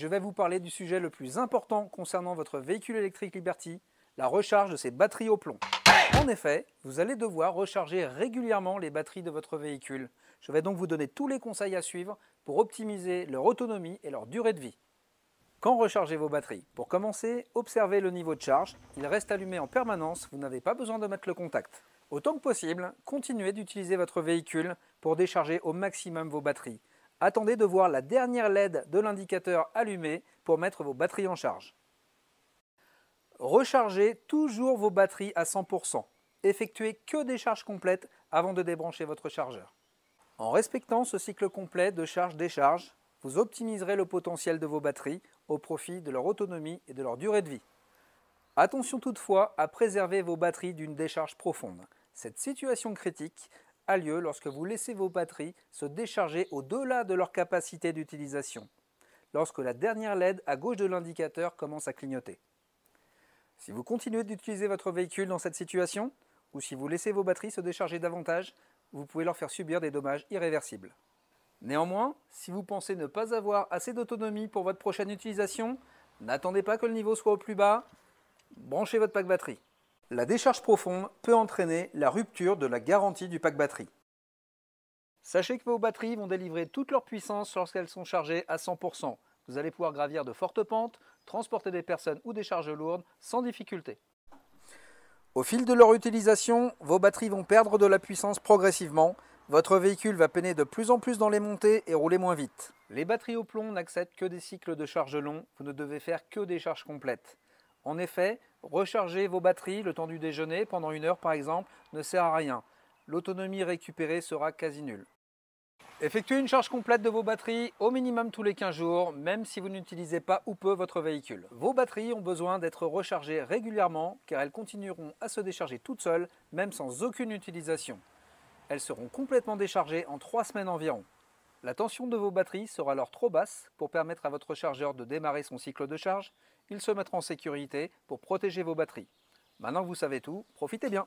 je vais vous parler du sujet le plus important concernant votre véhicule électrique Liberty, la recharge de ses batteries au plomb. En effet, vous allez devoir recharger régulièrement les batteries de votre véhicule. Je vais donc vous donner tous les conseils à suivre pour optimiser leur autonomie et leur durée de vie. Quand rechargez vos batteries? Pour commencer, observez le niveau de charge. Il reste allumé en permanence, vous n'avez pas besoin de mettre le contact. Autant que possible, continuez d'utiliser votre véhicule pour décharger au maximum vos batteries. Attendez de voir la dernière LED de l'indicateur allumée pour mettre vos batteries en charge. Rechargez toujours vos batteries à 100%. Effectuez que des charges complètes avant de débrancher votre chargeur. En respectant ce cycle complet de charge-décharge, vous optimiserez le potentiel de vos batteries au profit de leur autonomie et de leur durée de vie. Attention toutefois à préserver vos batteries d'une décharge profonde. Cette situation critique a lieu lorsque vous laissez vos batteries se décharger au-delà de leur capacité d'utilisation, lorsque la dernière LED à gauche de l'indicateur commence à clignoter. Si vous continuez d'utiliser votre véhicule dans cette situation, ou si vous laissez vos batteries se décharger davantage, vous pouvez leur faire subir des dommages irréversibles. Néanmoins, si vous pensez ne pas avoir assez d'autonomie pour votre prochaine utilisation, n'attendez pas que le niveau soit au plus bas, branchez votre pack batterie. La décharge profonde peut entraîner la rupture de la garantie du pack batterie. Sachez que vos batteries vont délivrer toute leur puissance lorsqu'elles sont chargées à 100%. Vous allez pouvoir gravir de fortes pentes, transporter des personnes ou des charges lourdes sans difficulté. Au fil de leur utilisation, vos batteries vont perdre de la puissance progressivement. Votre véhicule va peiner de plus en plus dans les montées et rouler moins vite. Les batteries au plomb n'acceptent que des cycles de charge longs. Vous ne devez faire que des charges complètes. En effet, recharger vos batteries le temps du déjeuner, pendant 1 heure par exemple, ne sert à rien. L'autonomie récupérée sera quasi nulle. Effectuez une charge complète de vos batteries au minimum tous les 15 jours, même si vous n'utilisez pas ou peu votre véhicule. Vos batteries ont besoin d'être rechargées régulièrement car elles continueront à se décharger toutes seules, même sans aucune utilisation. Elles seront complètement déchargées en 3 semaines environ. La tension de vos batteries sera alors trop basse pour permettre à votre chargeur de démarrer son cycle de charge. Il se mettra en sécurité pour protéger vos batteries. Maintenant que vous savez tout, profitez bien!